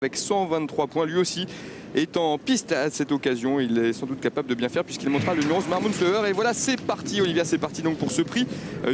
avec 123 points, lui aussi est en piste à cette occasion. Il est sans doute capable de bien faire puisqu'il montrera le numéro 11 Marmoon Flower. Et voilà, c'est parti Olivia, c'est parti donc pour ce prix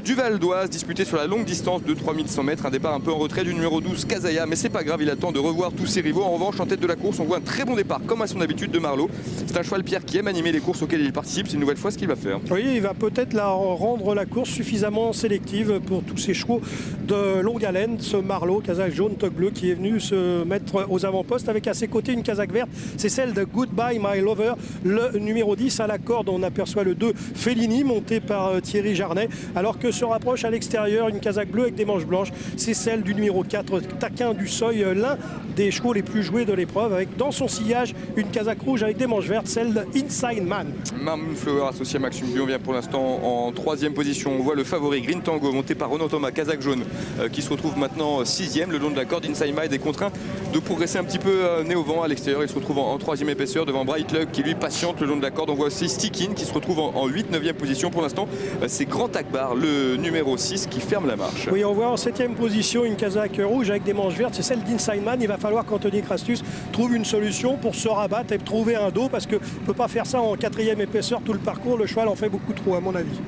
du Val d'Oise disputé sur la longue distance de 3100 mètres. Un départ un peu en retrait du numéro 12 Kazaya, mais c'est pas grave, il attend de revoir tous ses rivaux. En revanche, en tête de la course, on voit un très bon départ comme à son habitude de Marlowe. C'est un cheval Pierre qui aime animer les courses auxquelles il participe. C'est une nouvelle fois ce qu'il va faire. Oui, il va peut-être rendre la course suffisamment sélective pour tous ces chevaux de longue haleine. Ce Marlowe, casaque jaune, toque bleu, qui est venu se mettre aux avant-postes avec à ses côtés une casaque verte. C'est celle de Goodbye My Lover, le numéro 10 à la corde. On aperçoit le 2 Fellini monté par Thierry Jarnet, alors que se rapproche à l'extérieur une casaque bleue avec des manches blanches. C'est celle du numéro 4 Taquin du Seuil, l'un des chevaux les plus joués de l'épreuve, avec dans son sillage une casaque rouge avec des manches vertes, celle d'Inside Man. Marmoon Flower associé à Maxime Bion vient pour l'instant en 3e position. On voit le favori Green Tango monté par Renaud Thomas, casaque jaune, qui se retrouve maintenant 6e le long de la corde. Inside Man est contraint de progresser un petit peu nez au vent à l'extérieur. Il se retrouve en 3e épaisseur devant Bright Luck qui lui patiente le long de la corde. On voit aussi Stickin qui se retrouve en 8-9e position. Pour l'instant, c'est Grand Akbar, le numéro 6, qui ferme la marche. Oui, on voit en 7e position une casaque rouge avec des manches vertes. C'est celle d'Inside Man. Il va falloir qu'Anthony Crastus trouve une solution pour se rabattre et trouver un dos, parce qu'il ne peut pas faire ça en 4e épaisseur tout le parcours. Le cheval en fait beaucoup trop à mon avis.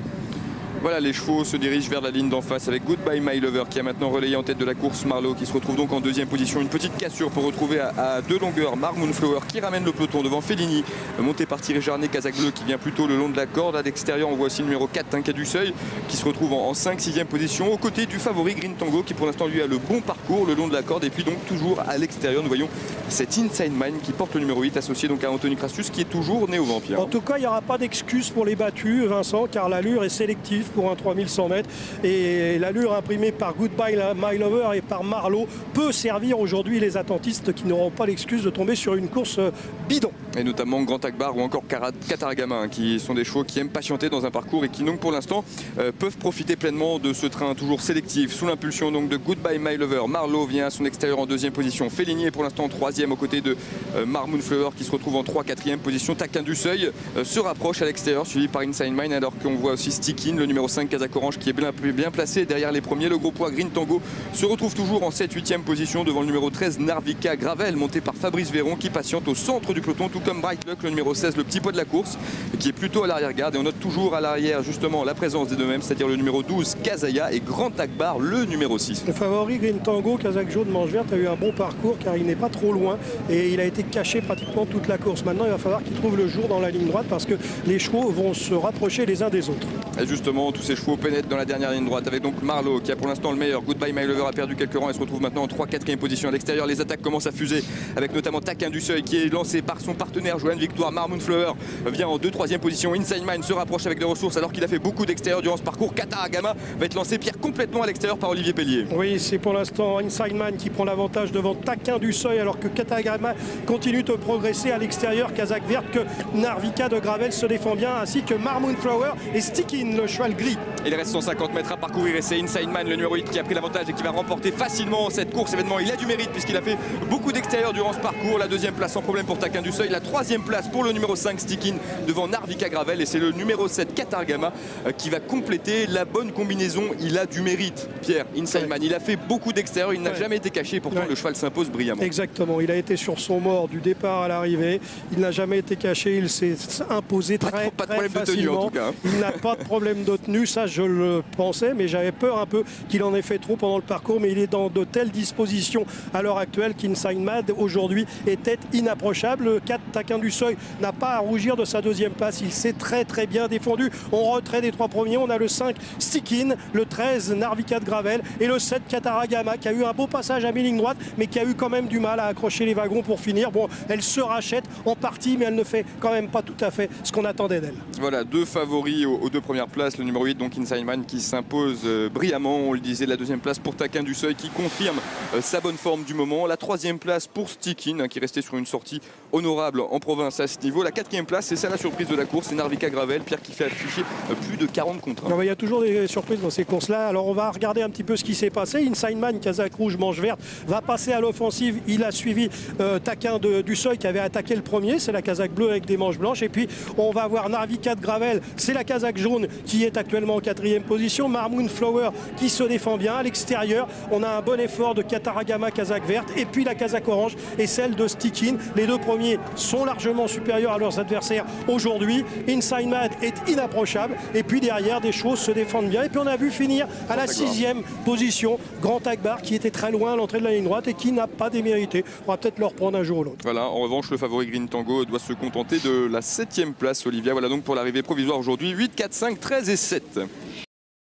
Voilà, les chevaux se dirigent vers la ligne d'en face avec Goodbye My Lover qui a maintenant relayé en tête de la course Marlowe, qui se retrouve donc en 2e position. Une petite cassure pour retrouver à 2 longueurs Marmoon Flower qui ramène le peloton devant Fellini, monté par Thierry Jarnet, casaque bleu, qui vient plutôt le long de la corde. À l'extérieur, on voit aussi le numéro 4 Tinka du Seuil qui se retrouve en 5-6e position aux côtés du favori Green Tango qui pour l'instant lui a le bon parcours le long de la corde. Et puis donc toujours à l'extérieur, nous voyons cet Inside Man qui porte le numéro 8 associé donc à Anthony Crastus qui est toujours né au vampire. En tout cas, il n'y aura pas d'excuse pour les battus, Vincent, car l'allure est sélective pour un 3100 mètres. Et l'allure imprimée par Goodbye My Lover et par Marlowe peut servir aujourd'hui les attentistes qui n'auront pas l'excuse de tomber sur une course bidon. Et notamment Grand Akbar ou encore Kataragama, qui sont des chevaux qui aiment patienter dans un parcours et qui donc pour l'instant peuvent profiter pleinement de ce train toujours sélectif sous l'impulsion donc de Goodbye My Lover. Marlowe vient à son extérieur en 2e position. Fellini est pour l'instant en 3e aux côtés de Marmoon Flower qui se retrouve en 3-4e position. Taquin du Seuil se rapproche à l'extérieur suivi par Inside Mine, alors qu'on voit aussi Stickin, le numéro 5 casaque orange, qui est bien placé derrière les premiers. Le gros poids Green Tango se retrouve toujours en 7-8e position devant le numéro 13 Narvika Gravel, monté par Fabrice Véron, qui patiente au centre du peloton, tout comme Bright Luck, le numéro 16, le petit poids de la course, qui est plutôt à l'arrière-garde. Et on note toujours à l'arrière justement la présence des deux mêmes, c'est-à-dire le numéro 12 Kazaya et Grand Akbar, le numéro 6. Le favori Green Tango, casaque jaune, manche verte, a eu un bon parcours car il n'est pas trop loin et il a été caché pratiquement toute la course. Maintenant, il va falloir qu'il trouve le jour dans la ligne droite parce que les chevaux vont se rapprocher les uns des autres. Et justement, tous ces chevaux pénètrent dans la dernière ligne droite avec donc Marlowe qui a pour l'instant le meilleur. Goodbye My Lover a perdu quelques rangs et se retrouve maintenant en 3-4e position à l'extérieur. Les attaques commencent à fuser avec notamment Taquin du Seuil qui est lancé par son partenaire Joanne Victoire. Marmoon Flower vient en 2-3e position. Inside Mine se rapproche avec des ressources alors qu'il a fait beaucoup d'extérieur durant ce parcours. Kataragama va être lancé, Pierre, complètement à l'extérieur par Olivier Pellier. Oui, c'est pour l'instant Inside Man qui prend l'avantage devant Taquin du Seuil alors que Kataragama continue de progresser à l'extérieur. Casaque verte, que Narvika de Gravel se défend bien, ainsi que Marmoon Flower et Stickin, le cheval gris. Il reste 150 mètres à parcourir et c'est Inside Man, le numéro 8, qui a pris l'avantage et qui va remporter facilement cette course événement. Il a du mérite puisqu'il a fait beaucoup d'extérieur durant ce parcours. La 2e place sans problème pour Taquin du Seuil. La 3e place pour le numéro 5 Stickin devant Narvika Gravel. Et c'est le numéro 7 Kataragama qui va compléter la bonne combinaison. Il a du mérite, Pierre, Inside Man. Il a fait beaucoup d'extérieur, il n'a jamais été caché. Pourtant le cheval s'impose brillamment. Exactement, il a été sur son mort du départ à l'arrivée. Il n'a jamais été caché, il s'est imposé très facilement. En tout cas. Il n'a pas de problème de tenue, ça je le pensais, mais j'avais peur un peu qu'il en ait fait trop pendant le parcours. Mais il est dans de telles dispositions à l'heure actuelle qu'Inside Mad aujourd'hui était inapprochable. Le 4 Taquin du Seuil n'a pas à rougir de sa 2e place. Il s'est très bien défendu. On retrait des 3 premiers. On a le 5 Stickin, le 13 Narvika de Gravel et le 7 Kataragama qui a eu un beau passage à mi-ligne droite, mais qui a eu quand même du mal à accrocher les wagons pour finir. Bon, elle se rachète en partie, mais elle ne fait quand même pas tout à fait ce qu'on attendait d'elle. Voilà, 2 favoris aux 2 premières places. Le numéro 8, donc Inside Man, qui s'impose brillamment. On le disait, la 2e place pour Taquin du Seuil qui confirme sa bonne forme du moment. La 3e place pour Stickin qui restait sur une sortie honorable en province à ce niveau. La 4e place, c'est ça la surprise de la course, c'est Narvika Gravel, Pierre, qui fait afficher plus de 40 contre 1. Il y a toujours des surprises dans ces courses-là. Alors on va regarder un petit peu ce qui s'est passé. Inside Man, casaque rouge, manche verte, va passer à l'offensive. Il a suivi Taquin du Seuil qui avait attaqué le premier. C'est la casaque bleue avec des manches blanches. Et puis on va voir Narvika de Gravel. C'est la casaque jaune qui est à actuellement en 4e position. Marmoon Flower qui se défend bien. À l'extérieur, on a un bon effort de Kataragama, Kazakh verte, et puis la Kazakh orange et celle de Stickin. Les deux premiers sont largement supérieurs à leurs adversaires aujourd'hui. Inside Mad est inapprochable, et puis derrière, des choses se défendent bien. Et puis on a vu finir à la 6e position Grand Akbar, qui était très loin à l'entrée de la ligne droite et qui n'a pas démérité. On va peut-être le reprendre un jour ou l'autre. Voilà, en revanche, le favori Green Tango doit se contenter de la 7e place, Olivia. Voilà donc pour l'arrivée provisoire aujourd'hui. 8, 4, 5, 13 et 7.